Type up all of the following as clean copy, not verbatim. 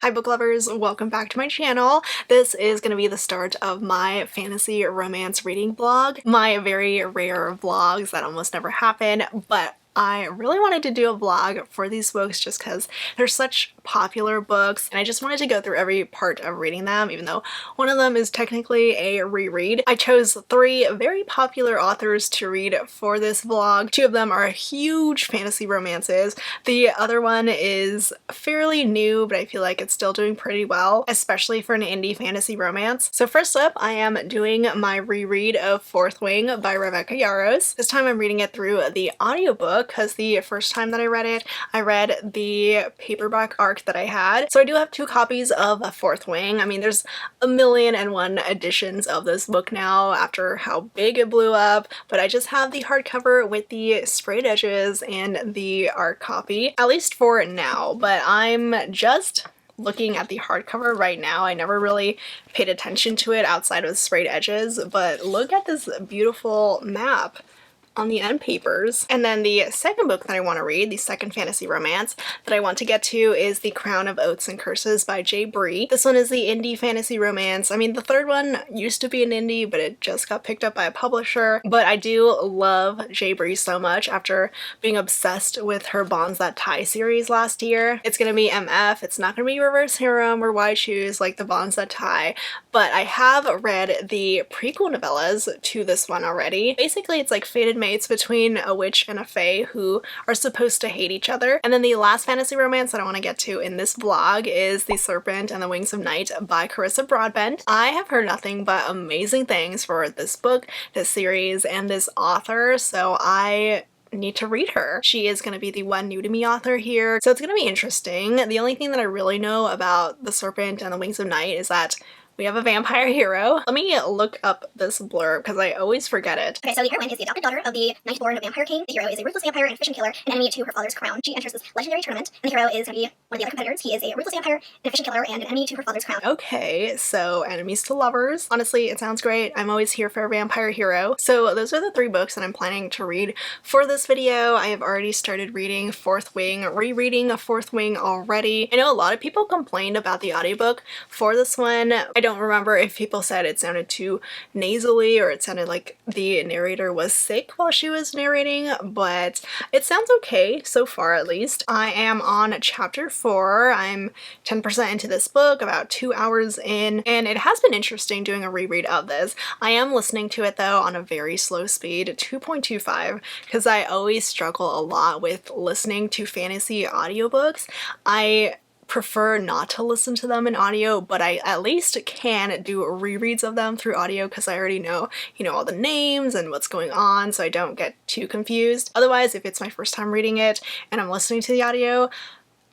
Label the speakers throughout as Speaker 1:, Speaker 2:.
Speaker 1: Hi book lovers, welcome back to my channel. This is going to be the start of my fantasy romance reading vlog. My very rare vlogs that almost never happen, but I really wanted to do a vlog for these books just because they're such popular books and I just wanted to go through every part of reading them, even though one of them is technically a reread. I chose 3 very popular authors to read for this vlog. 2 of them are huge fantasy romances. The other one is fairly new, but I feel like it's still doing pretty well, especially for an indie fantasy romance. So first up, I am doing my reread of Fourth Wing by Rebecca Yarros. This time I'm reading it through the audiobook because the first time that I read the paperback arc that I had. So I do have 2 copies of Fourth Wing. I mean, there's a million and one editions of this book now after how big it blew up, but I just have the hardcover with the sprayed edges and the art copy, at least for now, but I'm just looking at the hardcover right now. I never really paid attention to it outside of the sprayed edges, but look at this beautiful map on the end papers. And then the second book that I want to read, the second fantasy romance that I want to get to, is The Crown of Oaths and Curses by Bree. This one is the indie fantasy romance. I mean, the third one used to be an indie, but it just got picked up by a publisher. But I do love Bree so much after being obsessed with her Bonds That Tie series last year. It's gonna be MF, it's not gonna be Reverse Harem or Why Choose like the Bonds That Tie, but I have read the prequel novellas to this one already. Basically, it's like fated mates between a witch and a fae who are supposed to hate each other. And then the last fantasy romance that I want to get to in this vlog is The Serpent and the Wings of Night by Carissa Broadbent. I have heard nothing but amazing things for this book, this series, and this author, so I need to read her. She is going to be the one new to me author here, so it's going to be interesting. The only thing that I really know about The Serpent and the Wings of Night is that we have a vampire hero. Let me look up this blurb because I always forget it.
Speaker 2: Okay, so the heroine is the adopted daughter of the night-born vampire king. The hero is a ruthless vampire and efficient killer, an enemy to her father's crown. She enters this legendary tournament, and the hero is going to be one of the other competitors. He is a ruthless vampire, an efficient killer, and an enemy to her father's crown.
Speaker 1: Okay, so enemies to lovers. Honestly, it sounds great. I'm always here for a vampire hero. So those are the 3 books that I'm planning to read for this video. I have already started reading Fourth Wing, rereading Fourth Wing already. I know a lot of people complained about the audiobook for this one. I don't remember if people said it sounded too nasally or it sounded like the narrator was sick while she was narrating, but it sounds okay so far at least. I am on chapter 4. I'm 10% into this book, about 2 hours in, and it has been interesting doing a reread of this. I am listening to it though on a very slow speed, 2.25, because I always struggle a lot with listening to fantasy audiobooks. I prefer not to listen to them in audio, but I at least can do rereads of them through audio because I already know, all the names and what's going on, so I don't get too confused. Otherwise, if it's my first time reading it and I'm listening to the audio,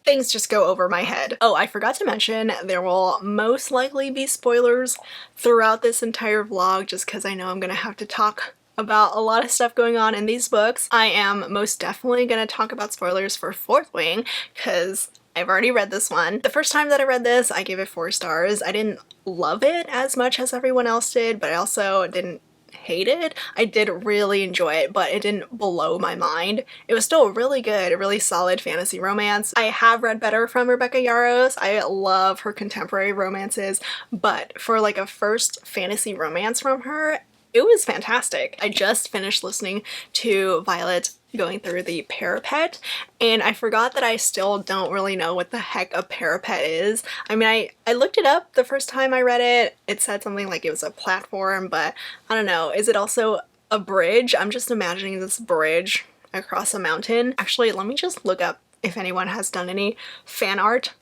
Speaker 1: things just go over my head. Oh, I forgot to mention, there will most likely be spoilers throughout this entire vlog just because I know I'm gonna have to talk about a lot of stuff going on in these books. I am most definitely gonna talk about spoilers for Fourth Wing because I've already read this one. The first time that I read this, I gave it 4 stars. I didn't love it as much as everyone else did, but I also didn't hate it. I did really enjoy it, but it didn't blow my mind. It was still really good, a really solid fantasy romance. I have read better from Rebecca Yarros. I love her contemporary romances, but for like a first fantasy romance from her, it was fantastic. I just finished listening to Violet going through the parapet, and I forgot that I still don't really know what the heck a parapet is. I mean, I looked it up the first time I read it. It said something like it was a platform, but I don't know. Is it also a bridge? I'm just imagining this bridge across a mountain. Actually, let me just look up if anyone has done any fan art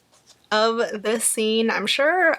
Speaker 1: of this scene. I'm sure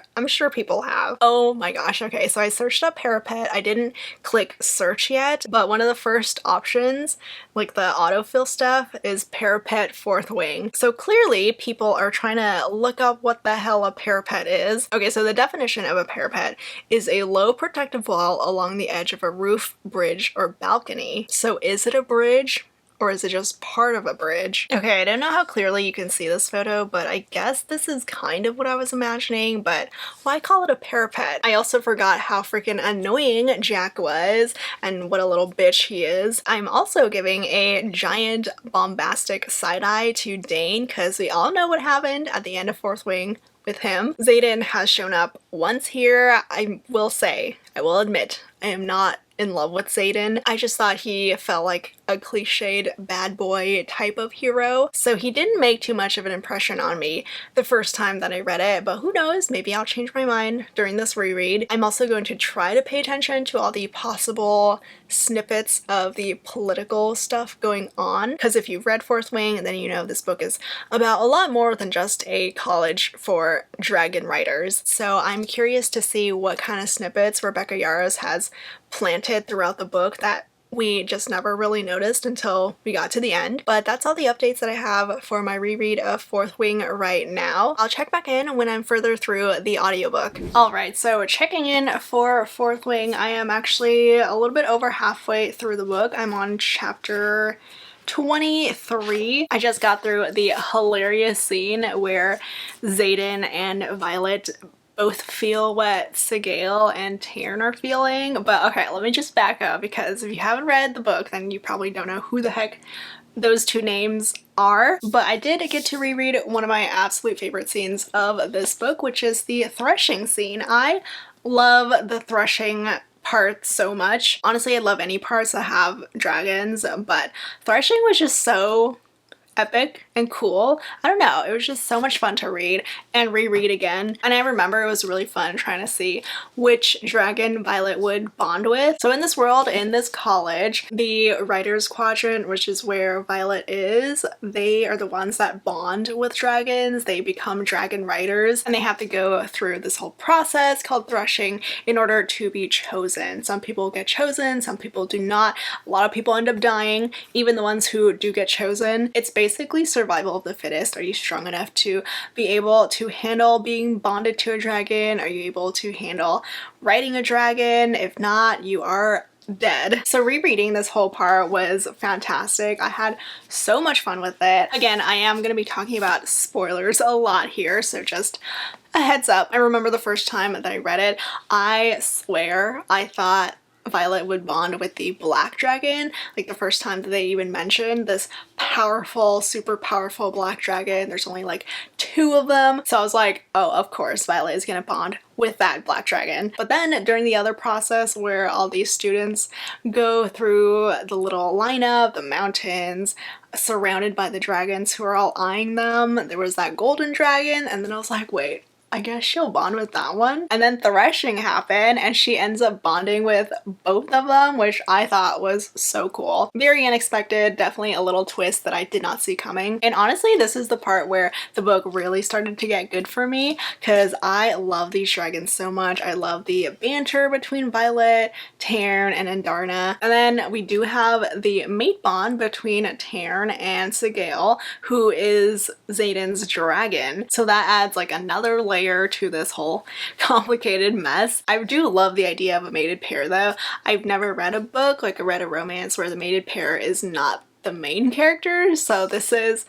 Speaker 1: people have. Oh my gosh, okay, so I searched up parapet. I didn't click search yet, but one of the first options, like the autofill stuff, is parapet Fourth Wing. So clearly people are trying to look up what the hell a parapet is. Okay, so the definition of a parapet is a low protective wall along the edge of a roof, bridge, or balcony. So is it a bridge? Or is it just part of a bridge? Okay, I don't know how clearly you can see this photo, but I guess this is kind of what I was imagining, but why call it a parapet? I also forgot how freaking annoying Jack was and what a little bitch he is. I'm also giving a giant bombastic side eye to Dane because we all know what happened at the end of Fourth Wing with him. Xaden has shown up once here. I will admit, I am not in love with Xaden. I just thought he felt like a cliched bad boy type of hero, so he didn't make too much of an impression on me the first time that I read it, but who knows, maybe I'll change my mind during this reread. I'm also going to try to pay attention to all the possible snippets of the political stuff going on, because if you've read Fourth Wing, then you know this book is about a lot more than just a college for dragon writers. So I'm curious to see what kind of snippets Rebecca Yarros has planted throughout the book that we just never really noticed until we got to the end. But that's all the updates that I have for my reread of Fourth Wing right now. I'll check back in when I'm further through the audiobook. Alright, so checking in for Fourth Wing, I am actually a little bit over halfway through the book. I'm on chapter 23. I just got through the hilarious scene where Xaden and Violet both feel what Sigale and Tairn are feeling. But okay, let me just back up, because if you haven't read the book, then you probably don't know who the heck those two names are. But I did get to reread one of my absolute favorite scenes of this book, which is the threshing scene. I love the threshing part so much. Honestly, I love any parts that have dragons, but threshing was just so epic and cool. I don't know, it was just so much fun to read and reread again. And I remember it was really fun trying to see which dragon Violet would bond with. So in this world, in this college, the writers quadrant, which is where Violet is, they are the ones that bond with dragons. They become dragon writers, and they have to go through this whole process called threshing in order to be chosen. Some people get chosen, some people do not. A lot of people end up dying, even the ones who do get chosen. It's basically survival of the fittest. Are you strong enough to be able to handle being bonded to a dragon? Are you able to handle riding a dragon? If not, you are dead. So rereading this whole part was fantastic. I had so much fun with it. Again, I am going to be talking about spoilers a lot here, so just a heads up. I remember the first time that I read it, I swear I thought Violet would bond with the black dragon. Like the first time that they even mentioned this powerful, super powerful black dragon. There's only like 2 of them. So I was like, oh, of course Violet is gonna bond with that black dragon. But then during the other process where all these students go through the little lineup, the mountains, surrounded by the dragons who are all eyeing them, there was that golden dragon, and then I was like, wait, I guess she'll bond with that one. And then threshing happened and she ends up bonding with both of them, which I thought was so cool. Very unexpected, definitely a little twist that I did not see coming. And honestly, this is the part where the book really started to get good for me, because I love these dragons so much. I love the banter between Violet, Tairn, and Andarna. And then we do have the mate bond between Tairn and Sigale, who is Xaden's dragon. So that adds like another layer to this whole complicated mess. I do love the idea of a mated pair though. I've never read a book, like I read a romance where the mated pair is not the main character, so this is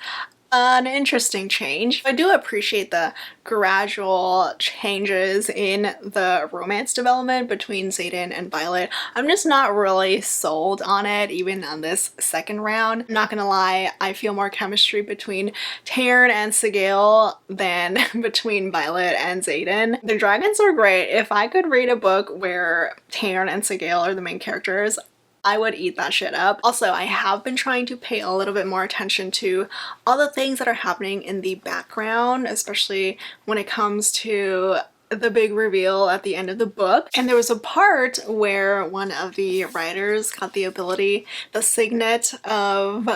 Speaker 1: an interesting change. I do appreciate the gradual changes in the romance development between Xaden and Violet. I'm just not really sold on it, even on this second round. I'm not gonna lie, I feel more chemistry between Tairn and Sigale than between Violet and Xaden. The dragons are great. If I could read a book where Tairn and Sigale are the main characters, I would eat that shit up. Also, I have been trying to pay a little bit more attention to all the things that are happening in the background, especially when it comes to the big reveal at the end of the book. And there was a part where one of the writers got the ability, the signet of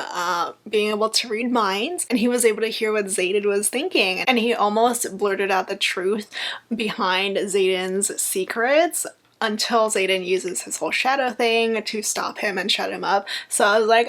Speaker 1: being able to read minds, and he was able to hear what Xaden was thinking, and he almost blurted out the truth behind Xaden's secrets until Xaden uses his whole shadow thing to stop him and shut him up. So I was like,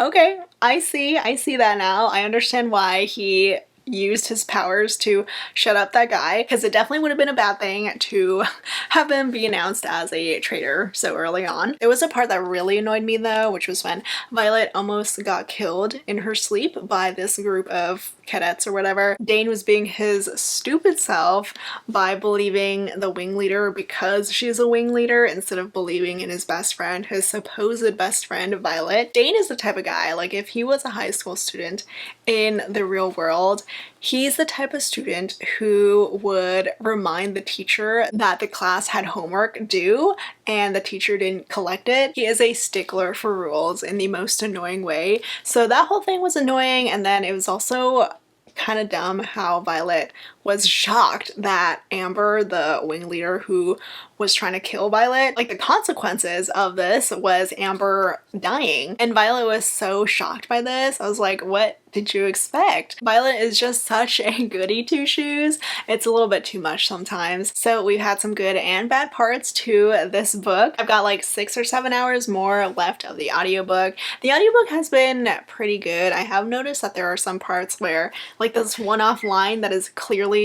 Speaker 1: okay, I see that now. I understand why he used his powers to shut up that guy, because it definitely would have been a bad thing to have him be announced as a traitor so early on. There was a part that really annoyed me though, which was when Violet almost got killed in her sleep by this group of cadets or whatever. Dane was being his stupid self by believing the wing leader because she's a wing leader instead of believing in his best friend, his supposed best friend Violet. Dane is the type of guy, like if he was a high school student in the real world He's the type of student who would remind the teacher that the class had homework due and the teacher didn't collect it. He is a stickler for rules in the most annoying way. So that whole thing was annoying, and then it was also kind of dumb how Violet was shocked that Amber, the wing leader who was trying to kill Violet, like the consequences of this was Amber dying. And Violet was so shocked by this. I was like, what did you expect? Violet is just such a goody two-shoes. It's a little bit too much sometimes. So we've had some good and bad parts to this book. I've got like 6 or 7 hours more left of the audiobook. The audiobook has been pretty good. I have noticed that there are some parts where like this one-off line that is clearly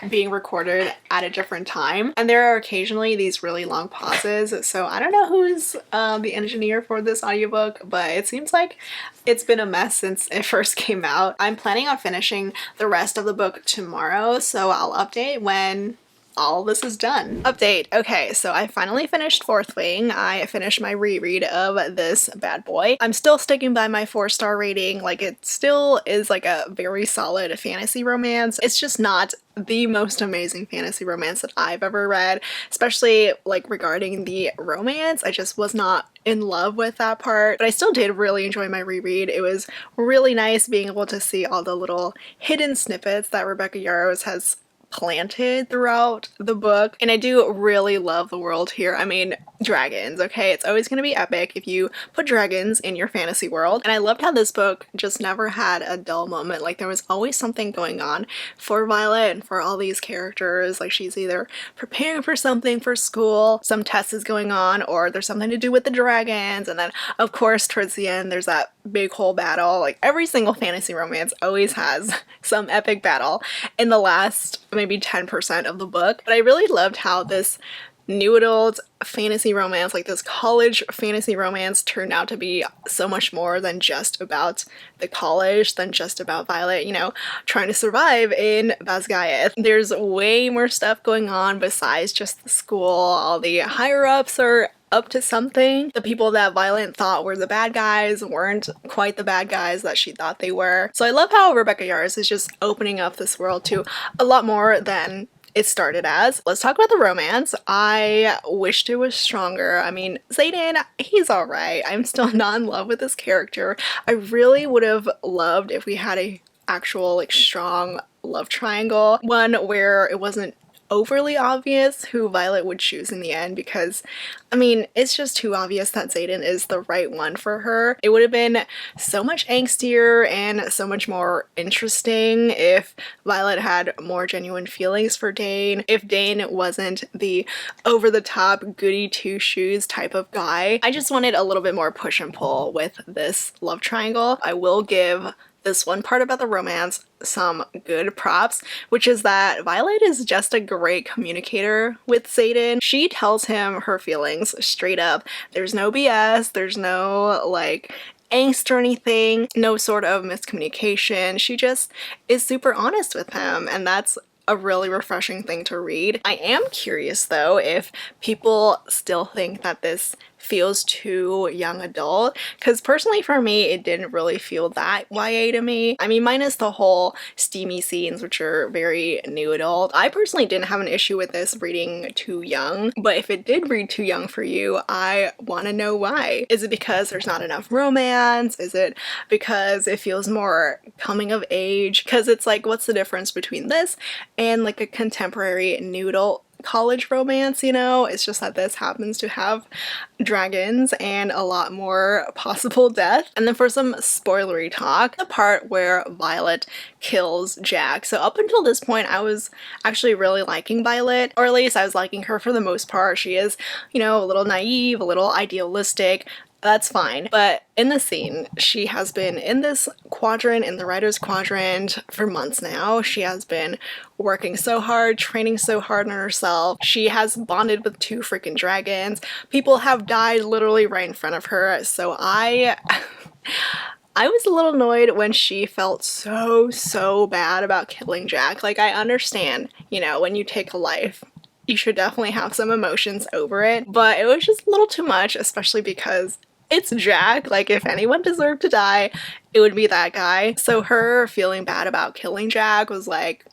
Speaker 1: being recorded at a different time, and there are occasionally these really long pauses. So I don't know who's the engineer for this audiobook, but it seems like it's been a mess since it first came out. I'm planning on finishing the rest of the book tomorrow, so I'll update when all this is done. Update. Okay, so I finally finished Fourth Wing. I finished my reread of this bad boy. I'm still sticking by my 4-star rating. Like, it still is like a very solid fantasy romance. It's just not the most amazing fantasy romance that I've ever read, especially like regarding the romance. I just was not in love with that part, but I still did really enjoy my reread. It was really nice being able to see all the little hidden snippets that Rebecca Yarros has planted throughout the book, and I do really love the world here. I mean, dragons, okay? It's always going to be epic if you put dragons in your fantasy world, and I loved how this book just never had a dull moment. Like, there was always something going on for Violet and for all these characters. Like, she's either preparing for something for school, some test is going on, or there's something to do with the dragons, and then of course towards the end there's that big whole battle. Like, every single fantasy romance always has some epic battle in the last maybe 10% of the book. But I really loved how this new adult fantasy romance, like this college fantasy romance, turned out to be so much more than just about the college, than just about Violet, you know, trying to survive in Basgiath. There's way more stuff going on besides just the school. All the higher-ups are up to something. The people that Violet thought were the bad guys weren't quite the bad guys that she thought they were. So I love how Rebecca Yarros is just opening up this world to a lot more than it started as. Let's talk about the romance. I wished it was stronger. I mean, Xaden, he's alright. I'm still not in love with this character. I really would have loved if we had a actual like strong love triangle, one where it wasn't overly obvious who Violet would choose in the end, because I mean, it's just too obvious that Xaden is the right one for her. It would have been so much angstier and so much more interesting if Violet had more genuine feelings for Dane, if Dane wasn't the over-the-top goody two-shoes type of guy. I just wanted a little bit more push and pull with this love triangle. I will give this one part about the romance some good props, which is that Violet is just a great communicator with Xaden. She tells him her feelings straight up. There's no BS, there's no like angst or anything, no sort of miscommunication. She just is super honest with him, and that's a really refreshing thing to read. I am curious though if people still think that this feels too young adult, because personally for me it didn't really feel that YA to me. I mean, minus the whole steamy scenes, which are very new adult. I personally didn't have an issue with this reading too young, but if it did read too young for you, I want to know why. Is it because there's not enough romance? Is it because it feels more coming of age? Because it's like, what's the difference between this and like a contemporary new adult college romance, you know? It's just that this happens to have dragons and a lot more possible death. And then for some spoilery talk, the part where Violet kills Jack. So up until this point, I was actually really liking Violet, or at least I was liking her for the most part. She is, you know, a little naive, a little idealistic. That's fine. But in the scene, she has been in this quadrant, in the writer's quadrant, for months now. She has been working so hard, training so hard on herself. She has bonded with 2 freaking dragons. People have died literally right in front of her. So I was a little annoyed when she felt so bad about killing Jack. Like, I understand, you know, when you take a life, you should definitely have some emotions over it, but it was just a little too much, especially because It's Jack. Like, if anyone deserved to die, it would be that guy. So her feeling bad about killing Jack was like,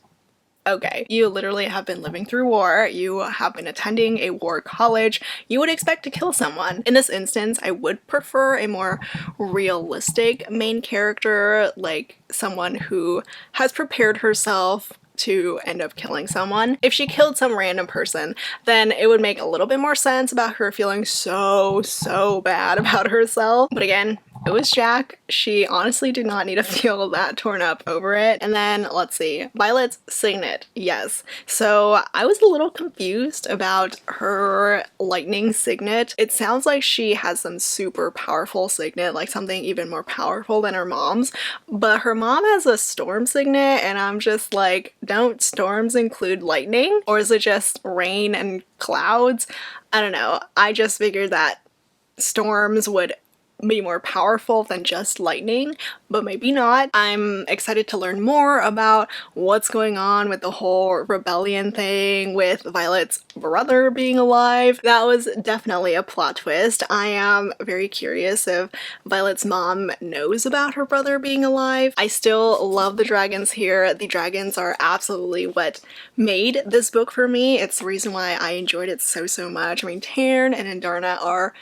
Speaker 1: okay, you literally have been living through war, you have been attending a war college, you would expect to kill someone. In this instance, I would prefer a more realistic main character, like someone who has prepared herself to end up killing someone. If she killed some random person, then it would make a little bit more sense about her feeling so bad about herself. But again, it was Jack. She honestly did not need to feel that torn up over it. And then let's see, Violet's signet. Yes. So I was a little confused about her lightning signet. It sounds like she has some super powerful signet, like something even more powerful than her mom's, but her mom has a storm signet and I'm just like, don't storms include lightning? Or is it just rain and clouds? I don't know. I just figured that storms would be more powerful than just lightning, but maybe not. I'm excited to learn more about what's going on with the whole rebellion thing with Violet's brother being alive. That was definitely a plot twist. I am very curious if Violet's mom knows about her brother being alive. I still love the dragons here. The dragons are absolutely what made this book for me. It's the reason why I enjoyed it so much. I mean, Taryn and Andarna are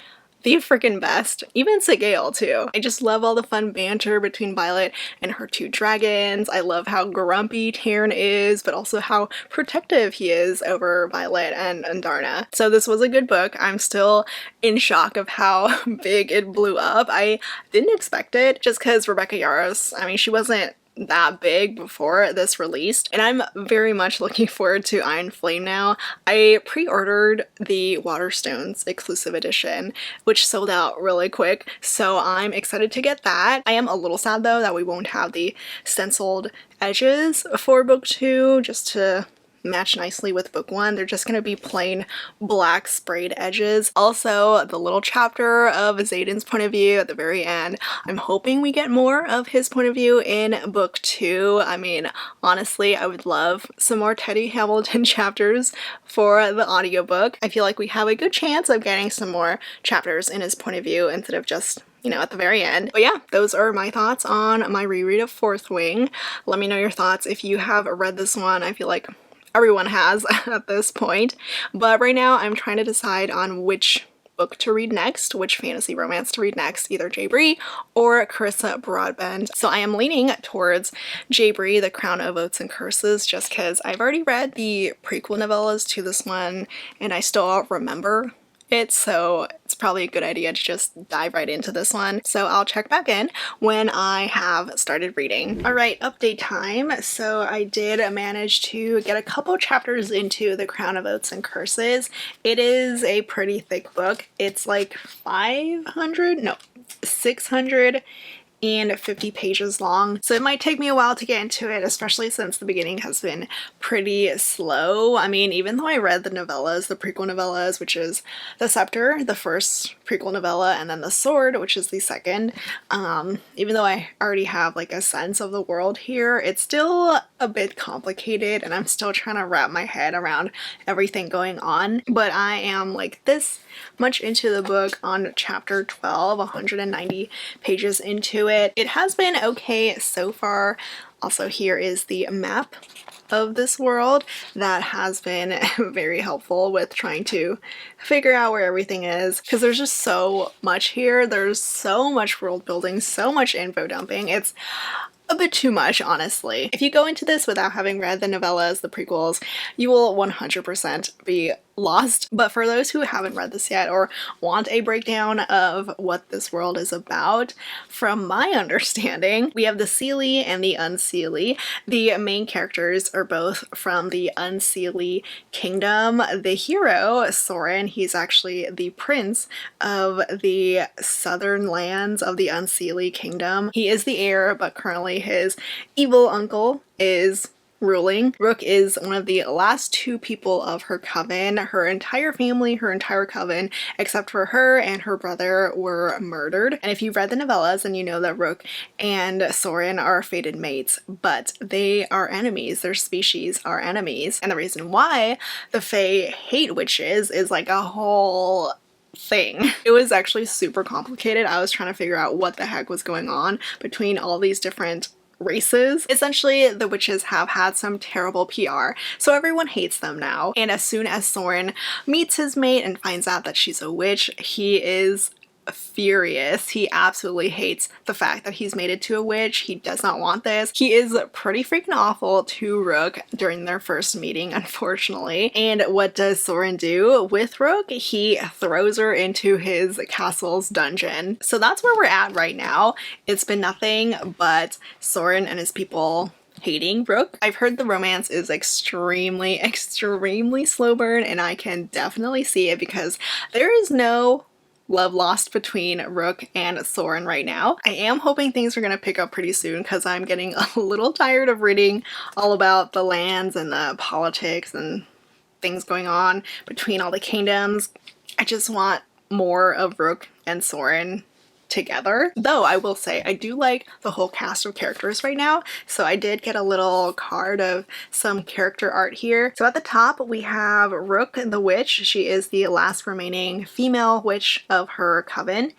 Speaker 1: the freaking best. Even Sigale too. I just love all the fun banter between Violet and her two dragons. I love how grumpy Taryn is, but also how protective he is over Violet and Andarna. So this was a good book. I'm still in shock of how big it blew up. I didn't expect it just because Rebecca Yarros, I mean, she wasn't that big before this released, and I'm very much looking forward to Iron Flame now. I pre-ordered the Waterstones exclusive edition, which sold out really quick, so I'm excited to get that. I am a little sad though that we won't have the stenciled edges for book 2, just to match nicely with book 1. They're just gonna be plain black sprayed edges. Also, the little chapter of Xaden's point of view at the very end, I'm hoping we get more of his point of view in book 2. I mean, honestly, I would love some more Teddy Hamilton chapters for the audiobook. I feel like we have a good chance of getting some more chapters in his point of view instead of just, you know, at the very end. But yeah, those are my thoughts on my reread of Fourth Wing. Let me know your thoughts if you have read this one. I feel like everyone has at this point, but right now I'm trying to decide on which book to read next, which fantasy romance to read next, either Bree or Carissa Broadbent. So I am leaning towards Bree, The Crown of Oaths and Curses, just because I've already read the prequel novellas to this one and I still remember it, so it's probably a good idea to just dive right into this one. So I'll check back in when I have started reading. Alright, update time. So I did manage to get a couple chapters into The Crown of Oaths and Curses. It is a pretty thick book. It's like 650 pages long, so it might take me a while to get into it, especially since the beginning has been pretty slow. I mean, even though I read the novellas, the prequel novellas, which is The Scepter, the first prequel novella, and then The Sword, which is the second, even though I already have like a sense of the world here, it's still a bit complicated and I'm still trying to wrap my head around everything going on. But I am like this much into the book on chapter 12, 190 pages into it. It has been okay so far. Also, here is the map of this world that has been very helpful with trying to figure out where everything is, because there's just so much here. There's so much world building, so much info dumping. It's a bit too much, honestly. If you go into this without having read the novellas, the prequels, you will 100% be lost. But for those who haven't read this yet or want a breakdown of what this world is about, from my understanding, we have the Seelie and the Unseelie. The main characters are both from the Unseelie kingdom. The hero, Soren, he's actually the prince of the southern lands of the Unseelie kingdom. He is the heir, but currently his evil uncle is ruling. Rook is one of the last two people of her coven. Her entire family, her entire coven, except for her and her brother, were murdered. And if you've read the novellas, then you know that Rook and Soren are fated mates, but they are enemies. Their species are enemies. And the reason why the Fae hate witches is like a whole thing. It was actually super complicated. I was trying to figure out what the heck was going on between all these different races. Essentially, the witches have had some terrible PR, so everyone hates them now. And as soon as Soren meets his mate and finds out that she's a witch, he is furious. He absolutely hates the fact that he's made it to a witch. He does not want this. He is pretty freaking awful to Rook during their first meeting, unfortunately. And what does Soren do with Rook? He throws her into his castle's dungeon. So that's where we're at right now. It's been nothing but Soren and his people hating Rook. I've heard the romance is extremely slow burn, and I can definitely see it because there is no love lost between Rook and Soren right now. I am hoping things are going to pick up pretty soon because I'm getting a little tired of reading all about the lands and the politics and things going on between all the kingdoms. I just want more of Rook and Soren together. Though I will say I do like the whole cast of characters right now, so I did get a little card of some character art here. So at the top we have Rook the witch. She is the last remaining female witch of her coven.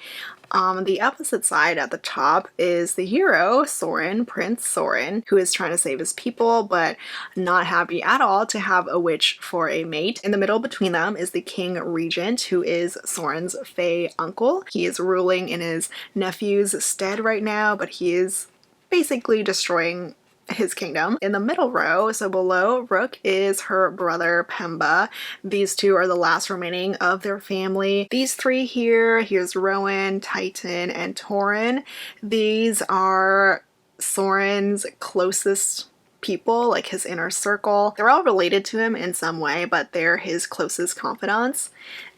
Speaker 1: On the opposite side at the top is the hero, Soren, Prince Soren, who is trying to save his people but not happy at all to have a witch for a mate. In the middle between them is the King Regent, who is Soren's Fae uncle. He is ruling in his nephew's stead right now, but he is basically destroying his kingdom. In the middle row, so below Rook, is her brother Pemba. These two are the last remaining of their family. These three here's Rowan, Titan, and Torin. These are Soren's closest people, like his inner circle. They're all related to him in some way, but they're his closest confidants.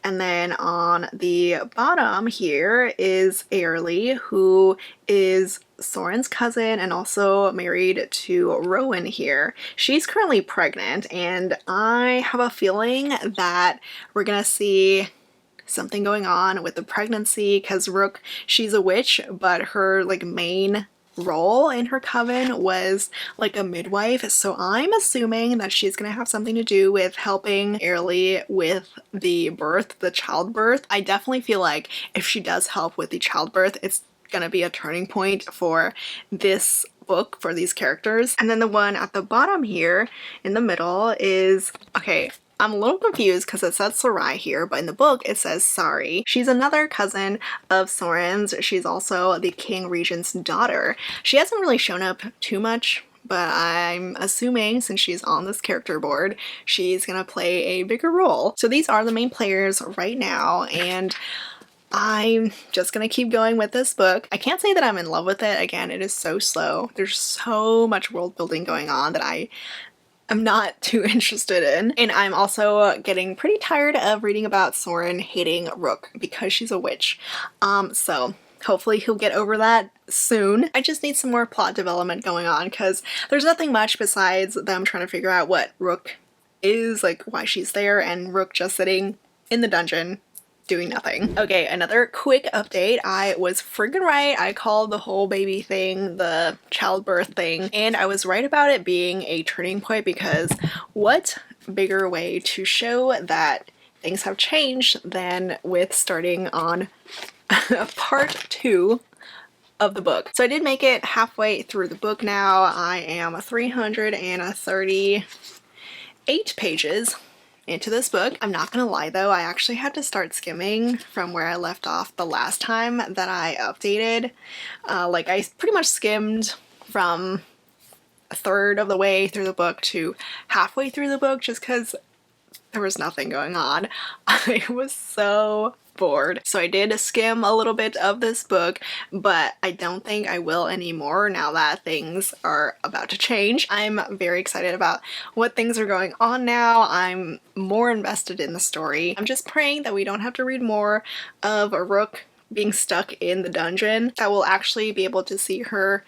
Speaker 1: And then on the bottom here is Airly, who is Soren's cousin and also married to Rowan here. She's currently pregnant, and I have a feeling that we're gonna see something going on with the pregnancy because Rook, she's a witch, but her like main role in her coven was like a midwife, so I'm assuming that she's gonna have something to do with helping Airly with the birth, the childbirth. I definitely feel like if she does help with the childbirth, it's gonna be a turning point for this book for these characters. And then the one at the bottom here in the middle is, okay, I'm a little confused because it says Sarai here, but in the book it says Sari. She's another cousin of Soren's. She's also the King Regent's daughter. She hasn't really shown up too much, but I'm assuming since she's on this character board, she's gonna play a bigger role. So these are the main players right now, and I'm just gonna keep going with this book. I can't say that I'm in love with it. Again, it is so slow. There's so much world building going on that I'm not too interested in. And I'm also getting pretty tired of reading about Soren hating Rook because she's a witch. So hopefully he'll get over that soon. I just need some more plot development going on because there's nothing much besides them trying to figure out what Rook is, like why she's there, and Rook just sitting in the dungeon doing nothing. Okay, another quick update. I was friggin' right. I called the whole baby thing the childbirth thing, and I was right about it being a turning point because what bigger way to show that things have changed than with starting on part 2 of the book. So I did make it halfway through the book now. I am 338 pages into this book. I'm not gonna lie though, I actually had to start skimming from where I left off the last time that I updated. Like I pretty much skimmed from a third of the way through the book to halfway through the book just because there was nothing going on. I was so bored. So I did skim a little bit of this book, but I don't think I will anymore now that things are about to change. I'm very excited about what things are going on now. I'm more invested in the story. I'm just praying that we don't have to read more of a Rook being stuck in the dungeon, that we'll actually be able to see her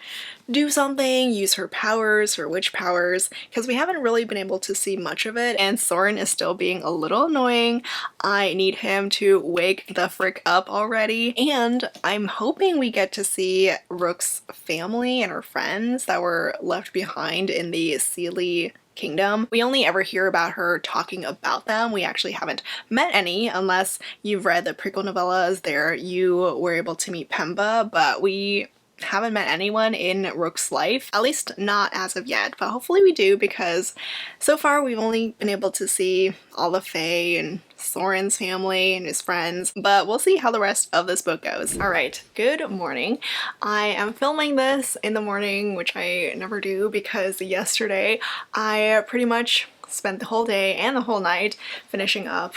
Speaker 1: do something, use her powers, her witch powers, because we haven't really been able to see much of it, and Soren is still being a little annoying. I need him to wake the frick up already, and I'm hoping we get to see Rook's family and her friends that were left behind in the Seelie Kingdom. We only ever hear about her talking about them. We actually haven't met any unless you've read the prequel novellas. There you were able to meet Pemba, but we haven't met anyone in Rook's life, at least not as of yet, but hopefully we do, because so far we've only been able to see all the Fae and Soren's family and his friends, but we'll see how the rest of this book goes. Alright, good morning. I am filming this in the morning, which I never do because yesterday I pretty much spent the whole day and the whole night finishing up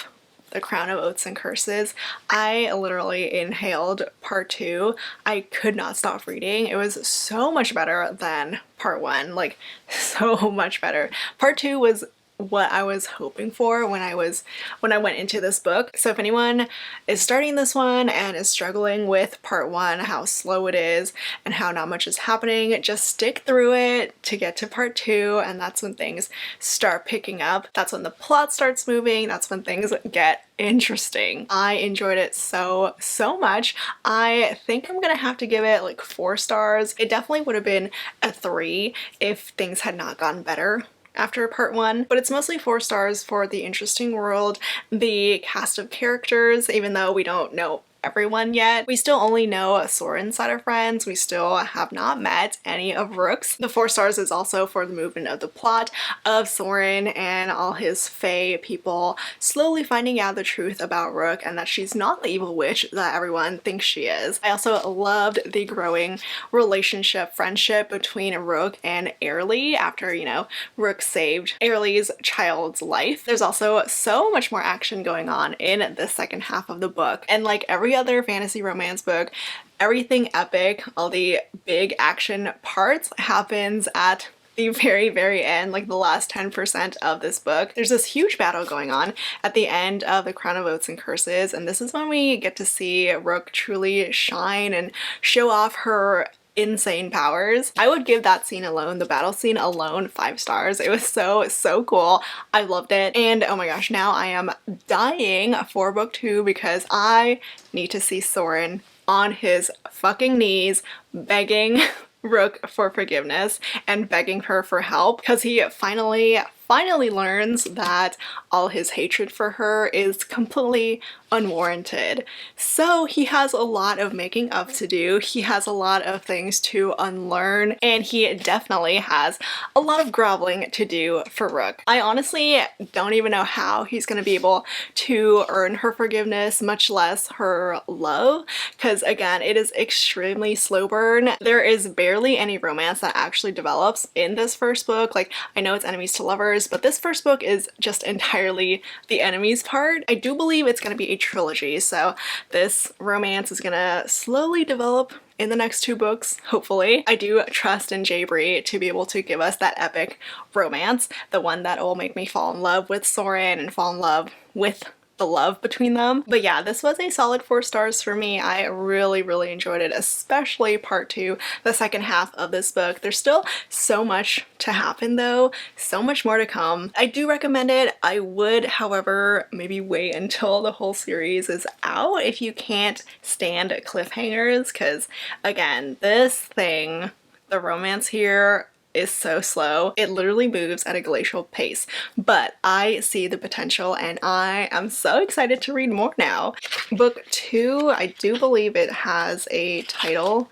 Speaker 1: The Crown of Oaths and Curses. I literally inhaled part 2. I could not stop reading. It was so much better than part 1, like so much better. Part 2 was what I was hoping for when I went into this book. So if anyone is starting this one and is struggling with part 1, how slow it is and how not much is happening, just stick through it to get to part 2, and that's when things start picking up. That's when the plot starts moving. That's when things get interesting. I enjoyed it so much. I think I'm gonna have to give it like 4 stars. It definitely would have been a 3 if things had not gotten better after part 1, but it's mostly 4 stars for the interesting world, the cast of characters, even though we don't know everyone yet. We still only know Soren's side of friends. We still have not met any of Rook's. The 4 stars is also for the movement of the plot of Soren and all his Fae people slowly finding out the truth about Rook and that she's not the evil witch that everyone thinks she is. I also loved the growing relationship, friendship between Rook and Airlie after, you know, Rook saved Airlie's child's life. There's also so much more action going on in the second half of the book, and like every other fantasy romance book, everything epic, all the big action parts happens at the very end, like the last 10% of this book. There's this huge battle going on at the end of The Crown of Oaths and Curses, and this is when we get to see Rook truly shine and show off her insane powers. I would give that scene alone, the battle scene alone, 5 stars. It was so cool. I loved it. And oh my gosh, now I am dying for book 2 because I need to see Soren on his fucking knees begging Rook for forgiveness and begging her for help, because he finally learns that all his hatred for her is completely unwarranted. So he has a lot of making up to do. He has a lot of things to unlearn, and he definitely has a lot of groveling to do for Rook. I honestly don't even know how he's gonna be able to earn her forgiveness, much less her love, because again, it is extremely slow burn. There is barely any romance that actually develops in this first book. Like, I know it's enemies to lovers, but this first book is just entirely the enemies part. I do believe it's going to be a trilogy, so this romance is gonna slowly develop in the next 2 books, hopefully. I do trust in Bree to be able to give us that epic romance, the one that will make me fall in love with Soren and fall in love with the love between them. But yeah, this was a solid 4 stars for me. I really enjoyed it, especially part 2, the second half of this book. There's still so much to happen though, so much more to come. I do recommend it. I would, however, maybe wait until the whole series is out if you can't stand cliffhangers, because again, this thing, the romance here, is so slow. It literally moves at a glacial pace, but I see the potential and I am so excited to read more now. Book 2, I do believe it has a title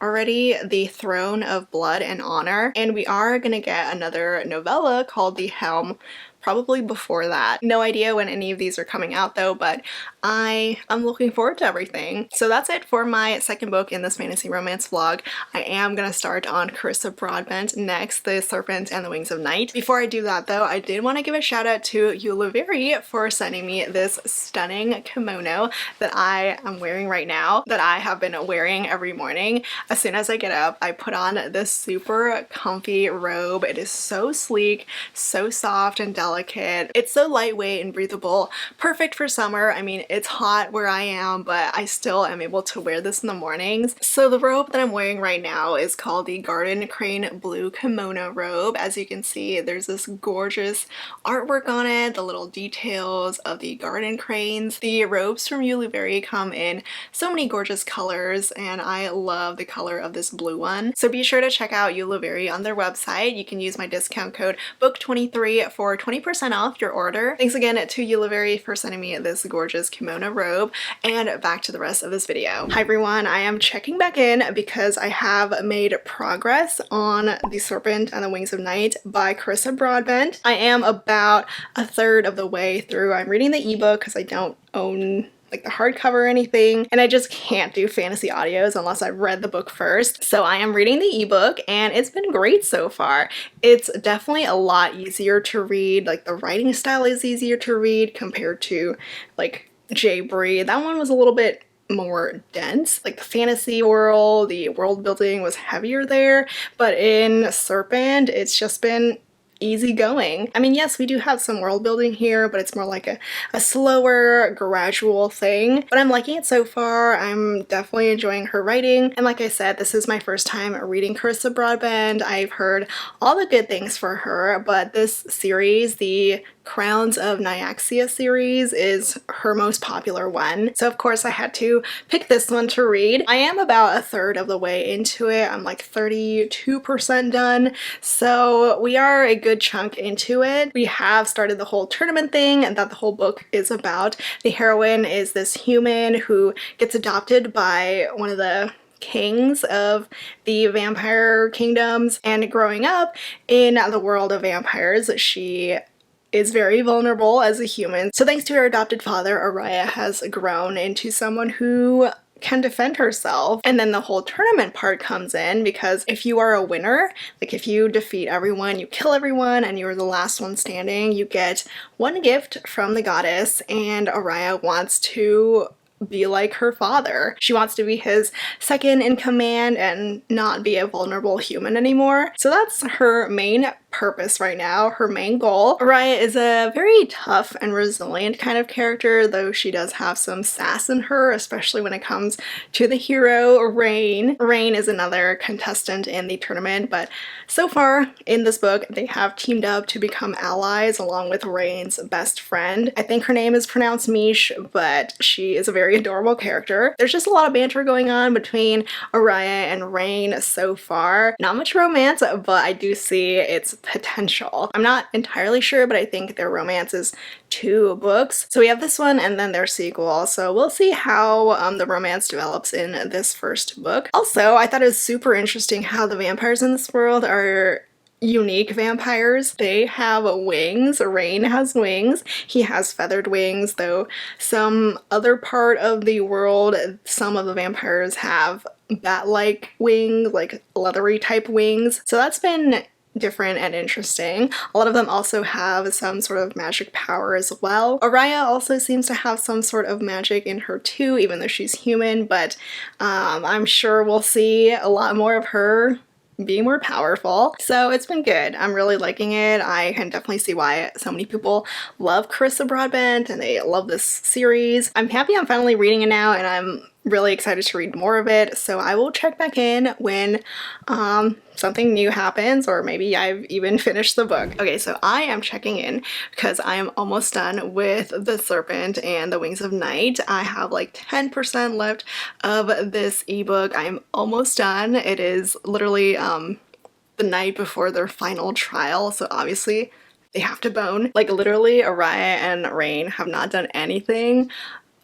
Speaker 1: already, The Throne of Blood and Honor, and we are gonna get another novella called The Helm probably before that. No idea when any of these are coming out though, but I am looking forward to everything. So that's it for my second book in this fantasy romance vlog. I am gonna start on Carissa Broadbent next, The Serpent and the Wings of Night. Before I do that though, I did want to give a shout out to Yulaveri for sending me this stunning kimono that I am wearing right now, that I have been wearing every morning. As soon as I get up, I put on this super comfy robe. It is so sleek, so soft and delicate. delicate. It's so lightweight and breathable, perfect for summer. I mean, it's hot where I am, but I still am able to wear this in the mornings. So the robe that I'm wearing right now is called the Garden Crane Blue Kimono robe. As you can see, there's this gorgeous artwork on it, the little details of the garden cranes. The robes from Ulibarri come in so many gorgeous colors, and I love the color of this blue one. So be sure to check out Ulibarri on their website. You can use my discount code BOOK23 for 20% off your order. Thanks again to Ulibarri for sending me this gorgeous kimono robe, and back to the rest of this video. Hi everyone, I am checking back in because I have made progress on The Serpent and the Wings of Night by Carissa Broadbent. I am about a third of the way through. I'm reading the ebook because I don't own like the hardcover or anything, and I just can't do fantasy audios unless I've read the book first. So I am reading the ebook and it's been great so far. It's definitely a lot easier to read, like the writing style is easier to read compared to like Bree. That one was a little bit more dense. Like the fantasy world, the world building was heavier there, but in Serpent it's just been easygoing. I mean, yes, we do have some world building here, but it's more like a slower, gradual thing. But I'm liking it so far. I'm definitely enjoying her writing. And like I said, this is my first time reading Carissa Broadbent. I've heard all the good things for her, but this series, the Crowns of Nyaxia series, is her most popular one. So of course I had to pick this one to read. I am about a third of the way into it. I'm like 32% done. So we are a good chunk into it. We have started the whole tournament thing and that the whole book is about. The heroine is this human who gets adopted by one of the kings of the vampire kingdoms, and growing up in the world of vampires, she is very vulnerable as a human. So thanks to her adopted father, Araya has grown into someone who can defend herself. And then the whole tournament part comes in, because if you are a winner, like if you defeat everyone, you kill everyone, and you're the last one standing, you get one gift from the goddess, and Araya wants to be like her father. She wants to be his second in command and not be a vulnerable human anymore. So that's her main purpose right now, her main goal. Araya is a very tough and resilient kind of character, though she does have some sass in her, especially when it comes to the hero, Rain. Rain is another contestant in the tournament, but so far in this book, they have teamed up to become allies along with Rain's best friend. I think her name is pronounced Mish, but she is a very adorable character. There's just a lot of banter going on between Araya and Rain so far. Not much romance, but I do see its potential. I'm not entirely sure, but I think their romance is 2 books. So we have this one and then their sequel. So we'll see how the romance develops in this first book. Also, I thought it was super interesting how the vampires in this world are unique vampires. They have wings. Rain has wings. He has feathered wings, though some other part of the world, some of the vampires have bat-like wings, like leathery type wings. So that's been different and interesting. A lot of them also have some sort of magic power as well. Araya also seems to have some sort of magic in her too, even though she's human, but I'm sure we'll see a lot more of her be more powerful. So it's been good. I'm really liking it. I can definitely see why so many people love Carissa Broadbent and they love this series. I'm happy I'm finally reading it now, and I'm really excited to read more of it. So I will check back in when something new happens, or maybe I've even finished the book. Okay, so I am checking in because I am almost done with The Serpent and the Wings of Night. I have like 10% left of this ebook. I'm almost done. It is literally the night before their final trial, so obviously they have to bone. Like literally, Araya and Rain have not done anything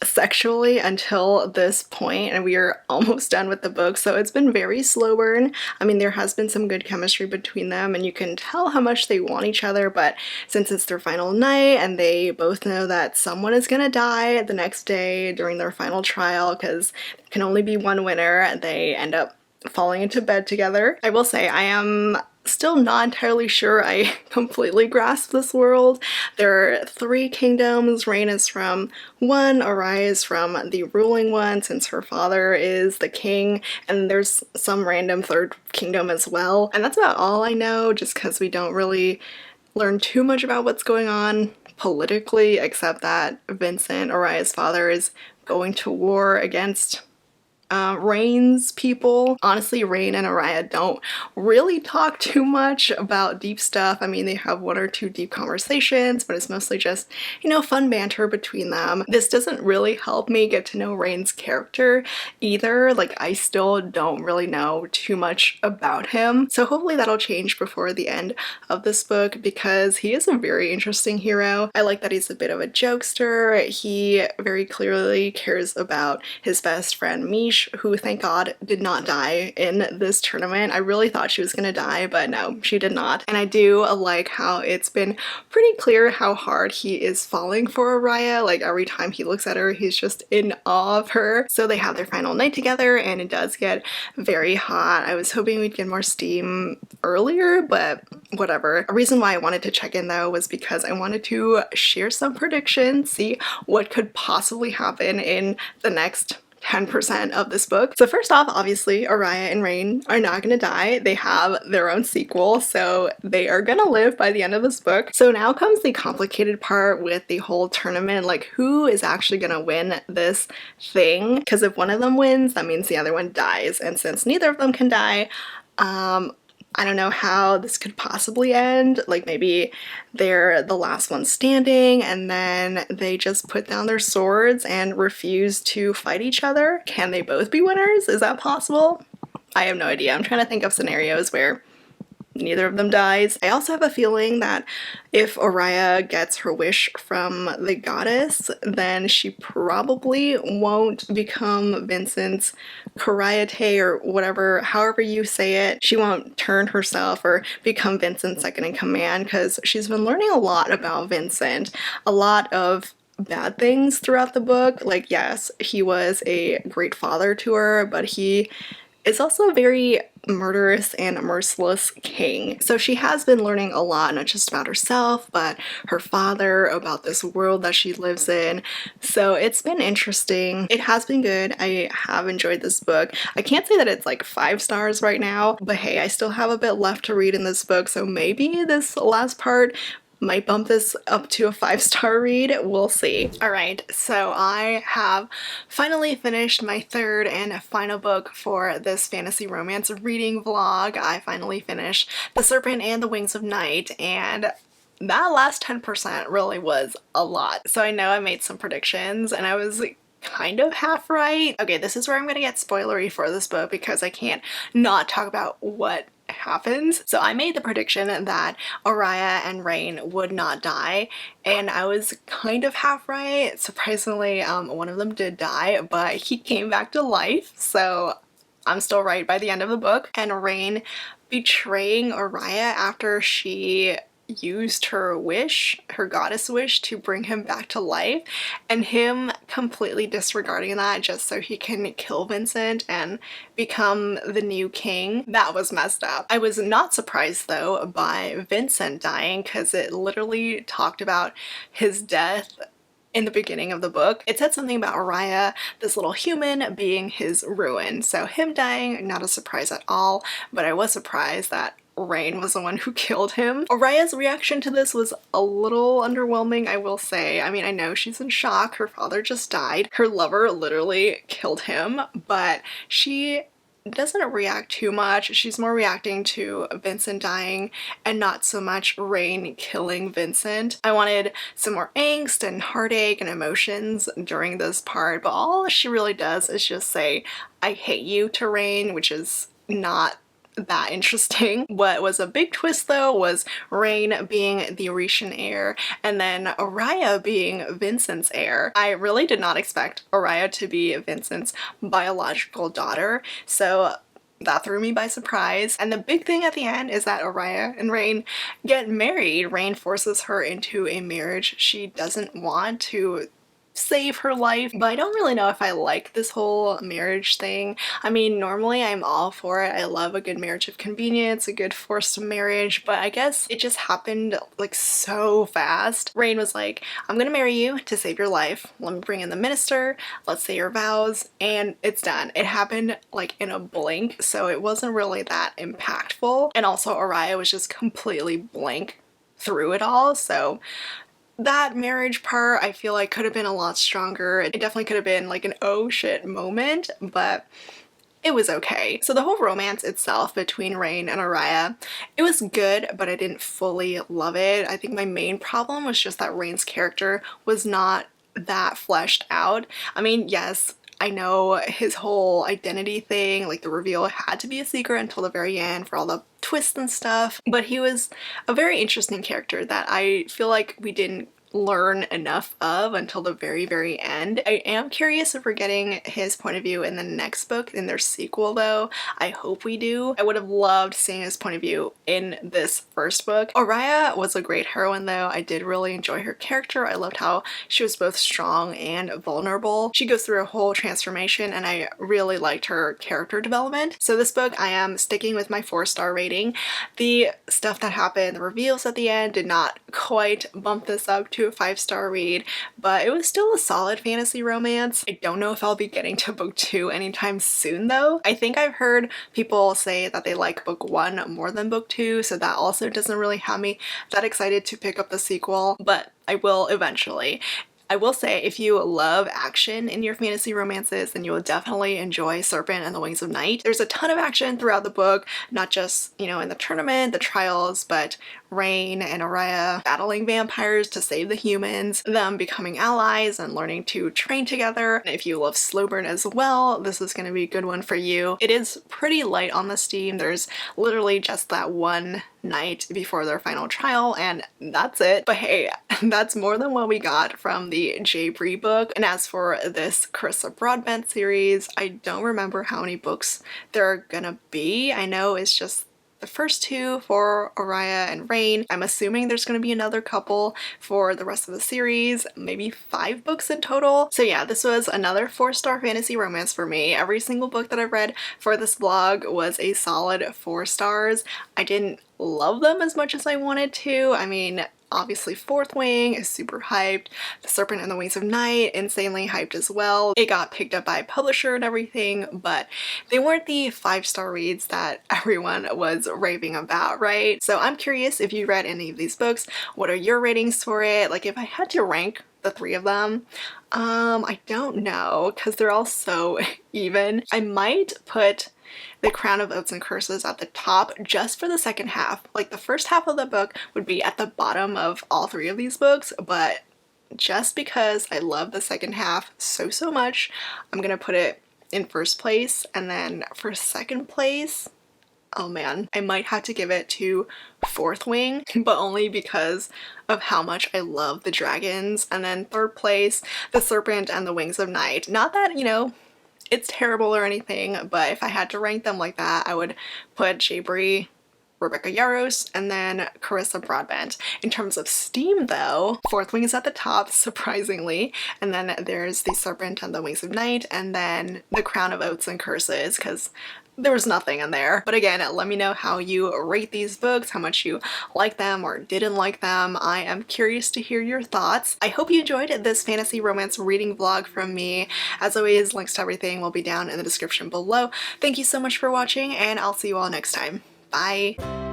Speaker 1: sexually until this point, and we are almost done with the book, so it's been very slow burn. I mean, there has been some good chemistry between them and you can tell how much they want each other, but since it's their final night and they both know that someone is gonna die the next day during their final trial, because there can only be one winner, they end up falling into bed together. I will say I am still not entirely sure I completely grasp this world. There are 3 kingdoms. Rain is from one, Araya is from the ruling one since her father is the king, and there's some random 3rd kingdom as well. And that's about all I know, just because we don't really learn too much about what's going on politically, except that Vincent, Araya's father, is going to war against Rain's people. Honestly, Rain and Araya don't really talk too much about deep stuff. I mean, they have one or two deep conversations, but it's mostly just, you know, fun banter between them. This doesn't really help me get to know Rain's character either. Like, I still don't really know too much about him. So hopefully that'll change before the end of this book, because he is a very interesting hero. I like that he's a bit of a jokester. He very clearly cares about his best friend Mish, who, thank God, did not die in this tournament. I really thought she was gonna die, but no, she did not. And I do like how it's been pretty clear how hard he is falling for Araya. Like, every time he looks at her, he's just in awe of her. So they have their final night together, and it does get very hot. I was hoping we'd get more steam earlier, but whatever. A reason why I wanted to check in, though, was because I wanted to share some predictions, see what could possibly happen in the next 10% of this book. So first off, obviously, Araya and Rain are not gonna die. They have their own sequel, so they are gonna live by the end of this book. So now comes the complicated part with the whole tournament, like who is actually gonna win this thing? Because if one of them wins, that means the other one dies. And since neither of them can die, I don't know how this could possibly end. Like, maybe they're the last one standing and then they just put down their swords and refuse to fight each other. Can they both be winners? Is that possible? I have no idea. I'm trying to think of scenarios where neither of them dies. I also have a feeling that if Araya gets her wish from the goddess, then she probably won't become Vincent's Karayate or whatever, however you say it. She won't turn herself or become Vincent's second in command, because she's been learning a lot about Vincent. A lot of bad things throughout the book. Like, yes, he was a great father to her, but he is also a very murderous and merciless king. So she has been learning a lot, not just about herself, but her father, about this world that she lives in. So it's been interesting. It has been good. I have enjoyed this book. I can't say that it's like 5 stars right now, but hey, I still have a bit left to read in this book, so maybe this last part might bump this up to a 5-star read. We'll see. Alright, so I have finally finished my third and final book for this fantasy romance reading vlog. I finally finished The Serpent and the Wings of Night, and that last 10% really was a lot. So I know I made some predictions and I was kind of half right. Okay, this is where I'm gonna get spoilery for this book because I can't not talk about what happens. So I made the prediction that Araya and Rain would not die, and I was kind of half right. Surprisingly, one of them did die, but he came back to life, so I'm still right by the end of the book. And Rain betraying Araya after she used her wish, her goddess wish, to bring him back to life, and him completely disregarding that just so he can kill Vincent and become the new king. That was messed up. I was not surprised though by Vincent dying, because it literally talked about his death in the beginning of the book. It said something about Araya, this little human, being his ruin. So him dying, not a surprise at all, but I was surprised that Rain was the one who killed him. Araya's reaction to this was a little underwhelming, I will say. I mean, I know she's in shock. Her father just died. Her lover literally killed him, but she doesn't react too much. She's more reacting to Vincent dying and not so much Rain killing Vincent. I wanted some more angst and heartache and emotions during this part, but all she really does is just say, "I hate you" to Rain, which is not that interesting. What was a big twist though was Rain being the Orishan heir and then Araya being Vincent's heir. I really did not expect Araya to be Vincent's biological daughter, so that threw me by surprise. And the big thing at the end is that Araya and Rain get married. Rain forces her into a marriage she doesn't want to save her life, but I don't really know if I like this whole marriage thing. I mean, normally I'm all for it. I love a good marriage of convenience, a good forced marriage, but I guess it just happened like so fast. Rain was like, "I'm gonna marry you to save your life. Let me bring in the minister, let's say your vows," and it's done. It happened like in a blink, so it wasn't really that impactful. And also Araya was just completely blank through it all. So that marriage part I feel like could have been a lot stronger. It definitely could have been like an oh shit moment, but it was okay. So the whole romance itself between Rain and Araya, it was good, but I didn't fully love it. I think my main problem was just that Rain's character was not that fleshed out. I mean, yes, I know his whole identity thing, like the reveal had to be a secret until the very end for all the twists and stuff, but he was a very interesting character that I feel like we didn't learn enough of until the very end. I am curious if we're getting his point of view in the next book, in their sequel though. I hope we do. I would have loved seeing his point of view in this first book. Araya was a great heroine though. I did really enjoy her character. I loved how she was both strong and vulnerable. She goes through a whole transformation and I really liked her character development. So this book I am sticking with my 4-star rating. The stuff that happened, the reveals at the end, did not quite bump this up to a 5-star read, but it was still a solid fantasy romance. I don't know if I'll be getting to book 2 anytime soon though. I think I've heard people say that they like book 1 more than book 2, so that also doesn't really have me that excited to pick up the sequel, but I will eventually. I will say, if you love action in your fantasy romances, then you will definitely enjoy Serpent and the Wings of Night. There's a ton of action throughout the book, not just, you know, in the tournament, the trials, but Rain and Araya battling vampires to save the humans, them becoming allies and learning to train together. And if you love slow burn as well, this is going to be a good one for you. It is pretty light on the steam. There's literally just that one night before their final trial and that's it. But hey, that's more than what we got from the Bree book. And as for this Carissa Broadbent series, I don't remember how many books there are gonna be. I know it's just the first 2 for Araya and Rain. I'm assuming there's going to be another couple for the rest of the series, maybe 5 books in total. So yeah, this was another 4-star fantasy romance for me. Every single book that I've read for this vlog was a solid 4 stars. I didn't love them as much as I wanted to. I mean, obviously Fourth Wing is super hyped. The Serpent and the Wings of Night, insanely hyped as well. It got picked up by a publisher and everything, but they weren't the 5-star reads that everyone was raving about, right? So I'm curious if you read any of these books. What are your ratings for it? Like if I had to rank the 3 of them, I don't know because they're all so even. I might put The Crown of Oaths and Curses at the top just for the second half. Like the first half of the book would be at the bottom of all 3 of these books, but just because I love the second half so much, I'm gonna put it in first place. And then for second place, oh man, I might have to give it to Fourth Wing, but only because of how much I love the dragons. And then third place, The Serpent and the Wings of Night. Not that, you know, it's terrible or anything, but if I had to rank them like that, I would put Bree, Rebecca Yarros, and then Carissa Broadbent. In terms of steam though, Fourth Wing is at the top, surprisingly, and then there's The Serpent and the Wings of Night, and then The Crown of Oaths and Curses, because there was nothing in there. But again, let me know how you rate these books, how much you like them or didn't like them. I am curious to hear your thoughts. I hope you enjoyed this fantasy romance reading vlog from me. As always, links to everything will be down in the description below. Thank you so much for watching, and I'll see you all next time. Bye!